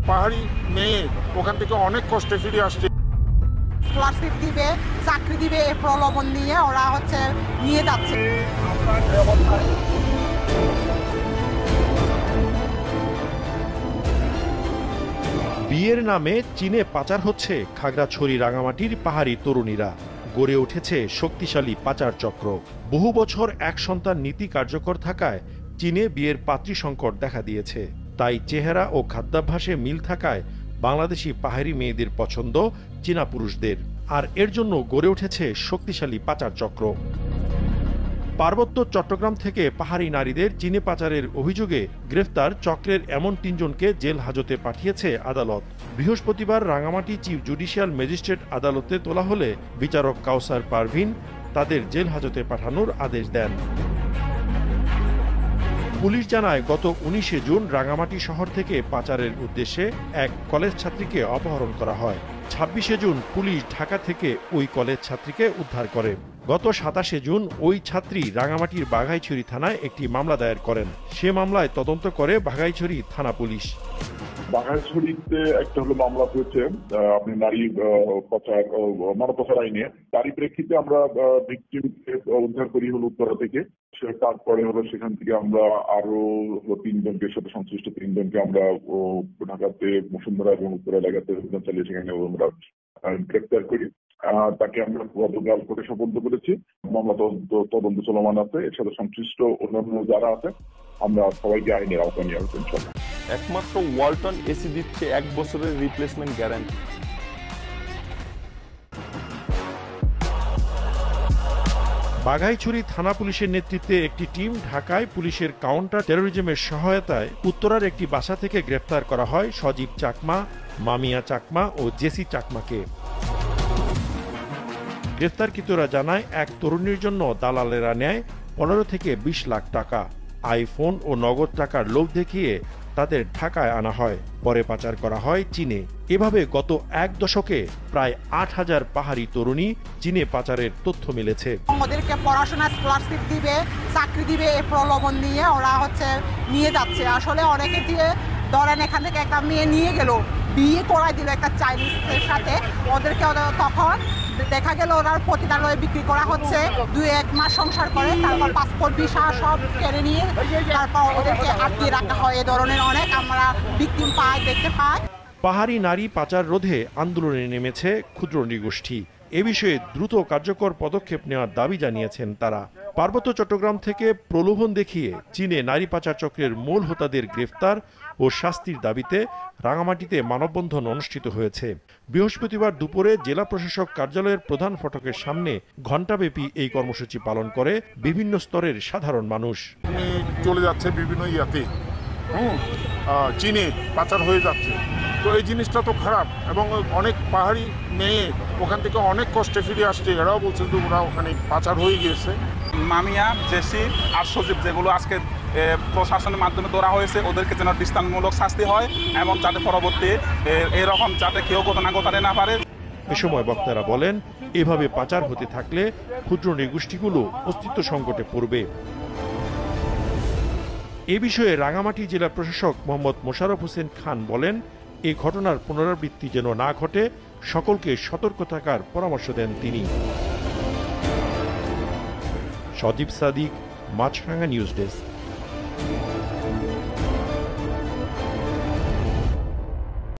পাহাড়ি মেয়ে ওখান থেকে অনেক কষ্টে ফিরে আসছে। স্কলারশিপ দিবে, চাকরি দিবে, এই প্রলোভন নিয়ে ওরা নিয়ে যাচ্ছে। বিয়ের নামে চীনে পাচার হচ্ছে খাগড়াছড়ি রাঙামাটির পাহাড়ি তরুণীরা। গড়ে উঠেছে শক্তিশালী পাচার চক্র। বহু বছর এক সন্তান নীতি কার্যকর থাকায় চীনে বিয়ের পাত্রী সংকট দেখা দিয়েছে। তাই চেহারা ও খাদ্যাভ্যাসে মিল থাকায় বাংলাদেশি পাহাড়ি মেয়েদের পছন্দ চীনা পুরুষদের, আর এর জন্য গড়ে উঠেছে শক্তিশালী পাচার চক্র। পার্বত্য চট্টগ্রাম থেকে পাহাড়ি নারীদের চীনে পাচারের অভিযোগে গ্রেফতার চক্রের এমন ৩ জনকে জেল হাজতে পাঠিয়েছে আদালত। বৃহস্পতিবার রাঙামাটি চিফ জুডিশিয়াল ম্যাজিস্ট্রেট আদালতে তোলা হলে বিচারক কাউসার পারভিন তাদের জেল হাজতে পাঠানোর আদেশ দেন। পুলিশ জানায়, গত ১৯শে জুন রাঙামাটি শহর থেকে পাচারের উদ্দেশ্যে এক কলেজ ছাত্রীকে অপহরণ করা হয়। ২৬শে জুন পুলিশ ঢাকা থেকে ওই কলেজ ছাত্রীকে উদ্ধার করে। গত ২৭শে জুন ওই ছাত্রী রাঙামাটির বাঘাইছড়ি থানায় একটি মামলা দায়ের করেন। সে মামলায় তদন্ত করে বাঘাইছড়ি থানা পুলিশ। বাঘাইছড়িতে একটা মামলা হয়েছে আপনি নারী পাচার মানব পাচার আইনে। তারই প্রেক্ষিতে আমরা ভিকটিমকে উদ্ধার করি উত্তরা থেকে। তারপরে সেখান থেকে আমরা আরো ৩ জনকে সাথে সংশ্লিষ্ট ৩ জনকে আমরা ঢাকাতে বসুন্ধরা এবং উত্তরা এলাকাতে অভিযান চালিয়ে সেখানে আমরা গ্রেপ্তার করি। তাকে আমরা গতকাল কোর্টে সোপর্দ করেছি। মামলা তদন্ত চলমান আছে। এর সাথে সংশ্লিষ্ট অন্যান্য যারা আছে আমরা সবাইকে আইনের আওতায় নিয়ে আসবেন। একমাত্র ওয়ালটন এসি দিচ্ছে ১ বছরের রিপ্লেসমেন্ট গ্যারান্টি। বাঘাইছড়ি থানা পুলিশের নেতৃত্বে একটি টিম ঢাকায় পুলিশের কাউন্টার টেরোরিজমের সহায়তায় উত্তরার একটি বাসা থেকে গ্রেফতার করা হয় সজীব চাকমা, মামিয়া চাকমা ও জেসি চাকমাকে। গ্রেফতারকৃতরা জানায়, এক তরুণীর জন্য দালালেরা নেয় ১৫ থেকে ২০ লাখ টাকা। আইফোন ও নগদ টাকার লোভ দেখিয়ে তাদের ঢাকায় আনা হয়, পরে পাচার করা হয় চীনে। এভাবে গত ১ দশকে প্রায় ৮,০০০ পাহাড়ি তরুণী চীনে পাচারের তথ্য মিলেছে। ওদেরকে পড়াশোনা স্কলারশিপ দিবে, চাকরি দিবে, এই প্রলোভন নিয়ে ওরা নিয়ে যাচ্ছে। আসলে অনেকে দিয়ে ধরেন এখান থেকে একটা মেয়ে নিয়ে গেল, বিয়ে করাই দিল একটা চাইনিজের সাথে। ওদেরকে তখন দেখা গেল ওরা পতিতালয়ে বিক্রি করা হচ্ছে। ২-১ মাস সংসার করে, তারপর পাসপোর্ট ভিসা সব কেড়ে নিয়ে তারপর ওদেরকে আটকিয়ে রাখা হয়। এ ধরনের অনেক আমরা ভিকটিম দেখতে পাই। পাহাড়ি নারী পাচার রোধে আন্দোলনে নেমেছে ক্ষুদ্র নৃগোষ্ঠী। এ বিষয়ে দ্রুত কার্যকর পদক্ষেপ নেওয়ার দাবি জানিয়েছেন তারা। পার্বত্য চট্টগ্রাম থেকে প্রলোভন দেখিয়ে চীনে নারী পাচার চক্রের মূল হোতাদের গ্রেফতার ও শাস্তির দাবিতে রাঙামাটিতে মানববন্ধন অনুষ্ঠিত হয়েছে। বৃহস্পতিবার দুপুরে জেলা প্রশাসক কার্যালয়ের প্রধান ফটকের সামনে ঘণ্টাব্যাপী এই কর্মসূচি পালন করে বিভিন্ন স্তরের সাধারণ মানুষ। চলে যাচ্ছে বিভিন্ন চীনে পাচার হয়ে যাচ্ছে, তো এই জিনিসটা তো খারাপ। এবং অনেক পাহাড়ি মেয়ে ওখান থেকে অনেক কষ্টে ফিরে আসছে। এরাও বলছে যে ওরা ওখানে পাচার হয়ে গিয়েছে। মামিয়া, জেসি আর সজীব যেগুলো আজকে প্রশাসনের মাধ্যমে ধরা হয়েছে, ওদেরকে যেন দৃষ্টান্তমূলক শাস্তি হয় এবং যাতে পরবর্তী এরকম যাতে কেউ ঘটনা ঘটাতে না পারে। এ সময় বক্তারা বলেন, এভাবে পাচার হতে থাকলে ক্ষুদ্র নৃগোষ্ঠীগুলো অস্তিত্ব সংকটে পড়বে। এ বিষয়ে রাঙামাটি জেলা প্রশাসক মোহাম্মদ মোশাররফ হোসেন খান বলেন, এই ঘটনার পুনরাবৃত্তি যেন না ঘটে সকলকে সতর্ক থাকার পরামর্শ দেন তিনি। সজীব সাদিক, মাছরাঙা নিউজ ডেস্ক।